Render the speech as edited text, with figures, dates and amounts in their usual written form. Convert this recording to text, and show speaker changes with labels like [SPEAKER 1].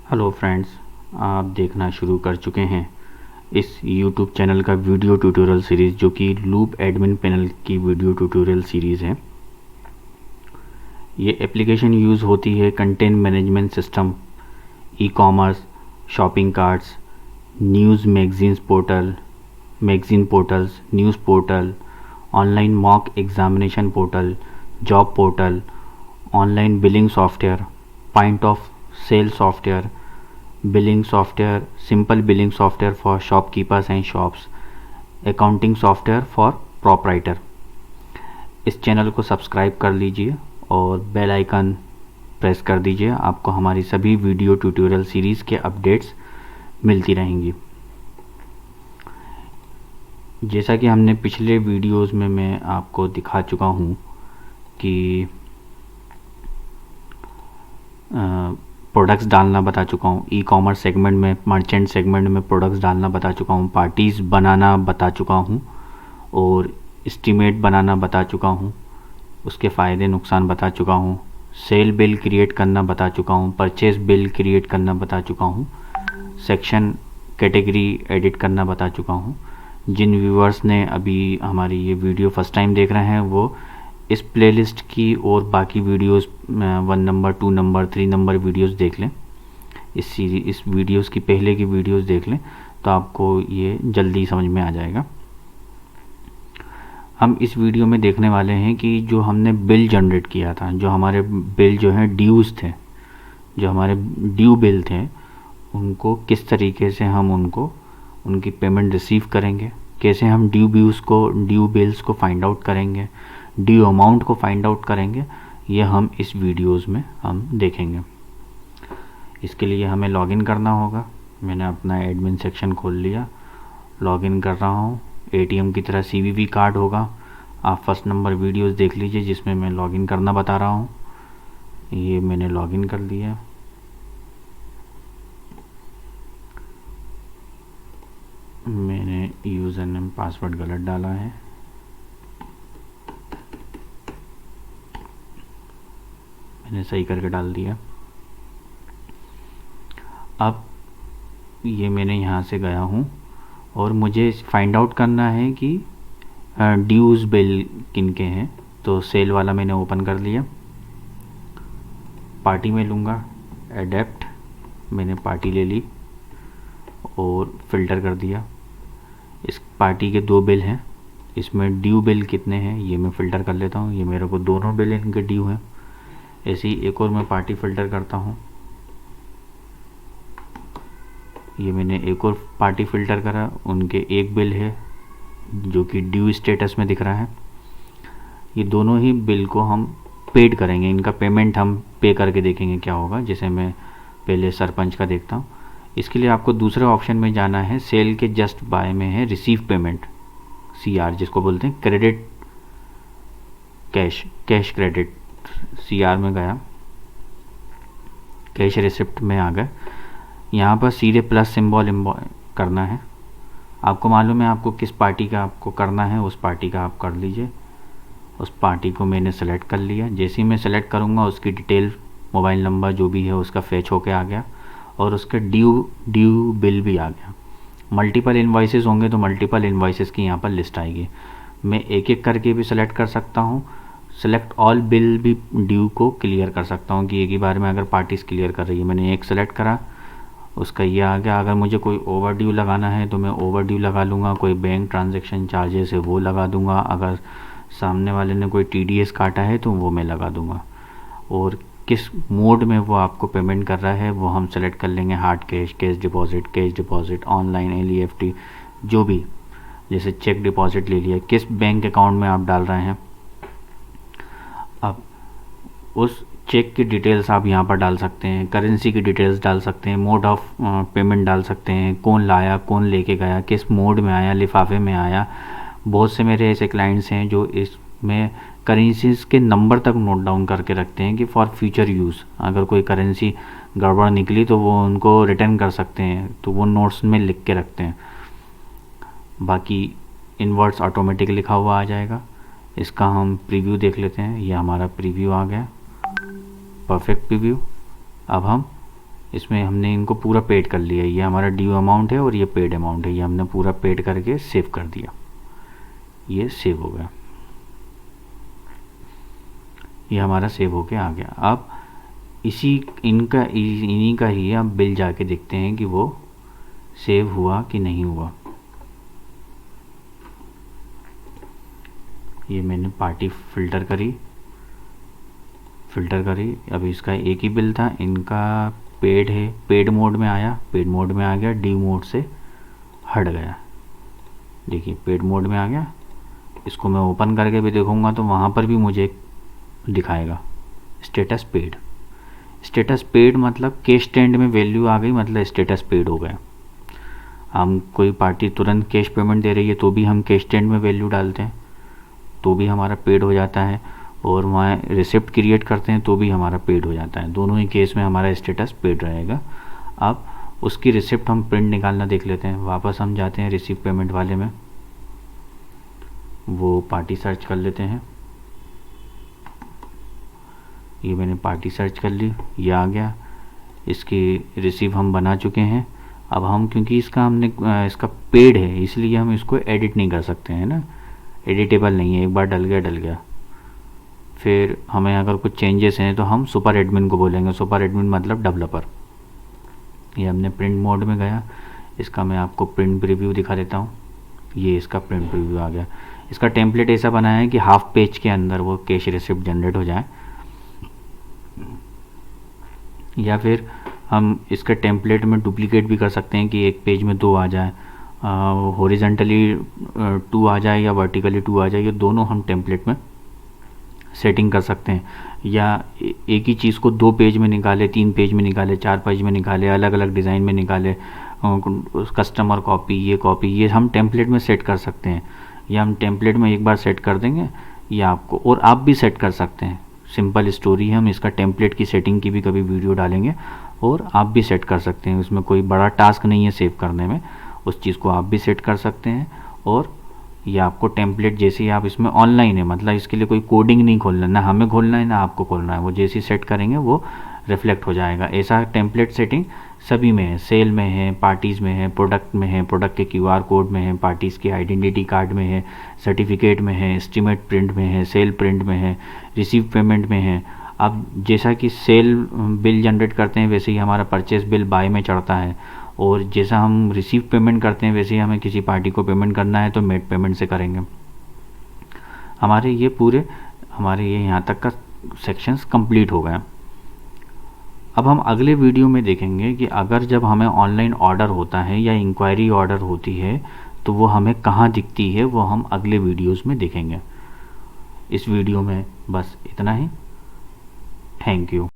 [SPEAKER 1] Hello friends, आप देखना शुरू कर चुके हैं इस YouTube चैनल का वीडियो ट्यूटोरियल सीरीज़ जो कि लूप एडमिन पैनल की वीडियो ट्यूटोरियल सीरीज़ है। ये एप्लीकेशन यूज़ होती है content management system, e commerce, shopping carts, news magazine portals, news portal, online mock examination portal, job portal, online billing software, point of sale software, billing software, simple billing software for shopkeepers and shops, accounting software for proprietor. इस channel को subscribe कर लीजिए और bell icon press कर दीजिए। आपको हमारी सभी वीडियो ट्यूटोरियल सीरीज़ के अपडेट्स मिलती रहेंगी। जैसा कि हमने पिछले वीडियोस में मैं आपको दिखा चुका हूँ कि प्रोडक्ट्स डालना बता चुका हूँ, ई कॉमर्स सेगमेंट में, मर्चेंट सेगमेंट में प्रोडक्ट्स डालना बता चुका हूँ, पार्टीज़ बनाना बता चुका हूँ और एस्टीमेट बनाना बता चुका हूँ, उसके फ़ायदे नुकसान बता चुका हूँ, सेल बिल क्रिएट करना बता चुका हूँ, परचेज बिल क्रिएट करना बता चुका हूँ, सेक्शन कैटेगरी एडिट करना बता चुका हूँ। जिन व्यूअर्स ने अभी हमारी ये वीडियो फर्स्ट टाइम देख रहे हैं वो इस प्लेलिस्ट की और बाकी videos 1 number 2 number 3 number videos देख लें। इस वीडियोस की पहले की वीडियोस देख लें तो आपको ये जल्दी समझ में आ जाएगा। हम इस वीडियो में देखने वाले हैं कि जो हमने बिल जनरेट किया था, जो हमारे बिल जो हैं ड्यूज़ थे, जो हमारे ड्यू बिल थे, उनको किस तरीके से हम उनकी पेमेंट रिसीव करेंगे, कैसे हम ड्यू बिल्स को फाइंड आउट करेंगे, ड्यू अमाउंट को फाइंड आउट करेंगे, ये हम इस वीडियोस में हम देखेंगे। इसके लिए हमें लॉगिन करना होगा। मैंने अपना एडमिन सेक्शन खोल लिया, लॉगिन कर रहा हूँ। एटीएम की तरह सीवीवी कार्ड होगा। आप फर्स्ट नंबर वीडियोस देख लीजिए जिसमें मैं लॉगिन करना बता रहा हूँ। ये मैंने लॉगिन कर लिया। मैंने यूज़र नेम पासवर्ड गलत डाला है। मैंने सही करके डाल दिया। अब ये मैंने यहाँ से गया हूँ और मुझे फाइंड आउट करना है कि ड्यूज़ बिल किन के हैं। तो सेल वाला मैंने ओपन कर लिया। पार्टी में लूँगा, एडेप्ट, मैंने पार्टी ले ली और फ़िल्टर कर दिया। इस पार्टी के 2 बिल हैं, इसमें ड्यू बिल कितने हैं ये मैं फ़िल्टर कर लेता हूँ। ये मेरे को दोनों बिल इनके ड्यू हैं। ऐसे ही एक और मैं पार्टी फ़िल्टर करता हूँ। ये मैंने एक और पार्टी फ़िल्टर करा, उनके एक बिल है जो कि ड्यू स्टेटस में दिख रहा है। ये दोनों ही बिल को हम पेड करेंगे, इनका पेमेंट हम पे करके देखेंगे क्या होगा। जैसे मैं पहले सरपंच का देखता हूँ। इसके लिए आपको दूसरे ऑप्शन में जाना है। सेल के जस्ट बाय में है रिसीव पेमेंट, CR जिसको बोलते हैं, क्रेडिट कैश क्रेडिट। CR में गया, कैश रिसिप्ट में आ गए। यहाँ पर सीधे प्लस सिंबल करना है। आपको मालूम है आपको किस पार्टी का आपको करना है, उस पार्टी का आप कर लीजिए। उस पार्टी को मैंने सेलेक्ट कर लिया। जैसे ही मैं सेलेक्ट करूँगा उसकी डिटेल, मोबाइल नंबर जो भी है उसका फेच होके आ गया और उसका ड्यू बिल भी आ गया। मल्टीपल इन्वाइसेस होंगे तो मल्टीपल इन्वाइसेस की यहाँ पर लिस्ट आएगी। मैं एक एक करके भी सेलेक्ट कर सकता हूँ। सेलेक्ट ऑल बिल भी ड्यू को क्लियर कर सकता हूँ कि एक ही बार में अगर पार्टीज क्लियर कर रही है। मैंने एक सेलेक्ट करा, उसका ये आ गया। अगर मुझे कोई ओवर ड्यू लगाना है तो मैं ओवर ड्यू लगा लूँगा। कोई बैंक ट्रांजैक्शन चार्जेस है वो लगा दूँगा। अगर सामने वाले ने कोई TDS काटा है तो वो मैं लगा दूँगा। और किस मोड में वो आपको पेमेंट कर रहा है वो हम सेलेक्ट कर लेंगे। Hard cash, cash deposit, online, LEFT, जो भी। जैसे चेक डिपॉजिट ले लिया, किस बैंक अकाउंट में आप डाल रहे हैं। अब उस चेक की डिटेल्स आप यहाँ पर डाल सकते हैं, करेंसी की डिटेल्स डाल सकते हैं, मोड ऑफ पेमेंट डाल सकते हैं, कौन लाया, कौन लेके गया, किस मोड में आया, लिफाफे में आया। बहुत से मेरे ऐसे क्लाइंट्स हैं जो इसमें करेंसीज के नंबर तक नोट डाउन करके रखते हैं कि फॉर फ्यूचर यूज़ अगर कोई करेंसी गड़बड़ निकली तो वो उनको रिटर्न कर सकते हैं, तो वो नोट्स में लिख के रखते हैं। बाकी इनवर्ड्स ऑटोमेटिक लिखा हुआ आ जाएगा। इसका हम प्रीव्यू देख लेते हैं। ये हमारा प्रीव्यू आ गया, परफेक्ट प्रीव्यू। अब हम इसमें हमने इनको पूरा पेड कर लिया, ये हमारा ड्यू अमाउंट है और ये पेड अमाउंट है, ये हमने पूरा पेड करके सेव कर दिया, ये सेव हो गया, ये हमारा सेव होके आ गया। अब इन्हीं का ही अब बिल जाके देखते हैं कि वो सेव हुआ कि नहीं हुआ। ये मैंने पार्टी फिल्टर करी, अभी इसका एक ही बिल था, इनका पेड है, पेड मोड में आया, पेड मोड में आ गया, ड्यू मोड से हट गया, देखिए पेड मोड में आ गया। इसको मैं ओपन करके भी देखूंगा तो वहाँ पर भी मुझे दिखाएगा स्टेटस पेड। स्टेटस पेड मतलब कैश स्टैंड में वैल्यू आ गई, मतलब स्टेटस पेड हो गया। हम कोई पार्टी तुरंत कैश पेमेंट दे रही है तो भी हम कैश स्टैंड में वैल्यू डालते हैं तो भी हमारा पेड हो जाता है, और वहाँ रिसिप्ट क्रिएट करते हैं तो भी हमारा पेड हो जाता है। दोनों ही केस में हमारा स्टेटस पेड रहेगा। अब उसकी रिसिप्ट हम प्रिंट निकालना देख लेते हैं। वापस हम जाते हैं रिसीव पेमेंट वाले में, वो पार्टी सर्च कर लेते हैं। ये मैंने पार्टी सर्च कर ली, ये आ गया, इसकी रिसीव हम बना चुके हैं। अब हम क्योंकि इसका पेड है इसलिए हम इसको एडिट नहीं कर सकते हैं ना, एडिटेबल नहीं है, एक बार डल गया। फिर हमें अगर कुछ चेंजेस हैं तो हम सुपर एडमिन को बोलेंगे, सुपर एडमिन मतलब डेवलपर। ये हमने प्रिंट मोड में गया, इसका मैं आपको प्रिंट प्रीव्यू दिखा देता हूँ। ये इसका प्रिंट प्रीव्यू आ गया। इसका टेम्पलेट ऐसा बनाया है कि हाफ पेज के अंदर वो कैश रिसिप्ट जनरेट हो जाए, या फिर हम इसके टेम्पलेट में डुप्लीकेट भी कर सकते हैं कि एक पेज में 2 आ जाए, हॉरिजॉन्टली 2 आ जाए या वर्टिकली 2 आ जाए, ये दोनों हम टेम्पलेट में सेटिंग कर सकते हैं। या एक ही चीज़ को 2 पेज में निकाले, 3 पेज में निकाले, 4 पेज में निकाले, अलग अलग डिज़ाइन में निकाले, कस्टमर कॉपी, ये हम टेम्पलेट में सेट कर सकते हैं। या हम टेम्पलेट में एक बार सेट कर देंगे, या आपको, और आप भी सेट कर सकते हैं। सिंपल स्टोरी है, हम इसका टेम्पलेट की सेटिंग की भी कभी वीडियो डालेंगे, और आप भी सेट कर सकते हैं। उसमें कोई बड़ा टास्क नहीं है सेव करने में, उस चीज़ को आप भी सेट कर सकते हैं। और ये आपको टेम्पलेट जैसे ही आप इसमें ऑनलाइन है, मतलब इसके लिए कोई कोडिंग नहीं खोलना, ना हमें खोलना है ना आपको खोलना है, वो जैसे ही सेट करेंगे वो रिफ्लेक्ट हो जाएगा। ऐसा टेम्पलेट सेटिंग सभी में है, सेल में है, पार्टीज़ में है, प्रोडक्ट में है, प्रोडक्ट के QR कोड में है, पार्टीज़ के आइडेंटिटी कार्ड में है, सर्टिफिकेट में है, एस्टीमेट प्रिंट में है, सेल प्रिंट में है, रिसीव पेमेंट में है। अब जैसा कि सेल बिल जनरेट करते हैं वैसे ही हमारा परचेस बिल बाय में चढ़ता है, और जैसा हम रिसीव पेमेंट करते हैं वैसे ही हमें किसी पार्टी को पेमेंट करना है तो मेड पेमेंट से करेंगे। हमारे ये यहाँ तक का सेक्शंस कंप्लीट हो गए। अब हम अगले वीडियो में देखेंगे कि अगर जब हमें ऑनलाइन ऑर्डर होता है या इंक्वायरी ऑर्डर होती है तो वो हमें कहाँ दिखती है, वो हम अगले वीडियोज़ में देखेंगे। इस वीडियो में बस इतना ही। Thank you.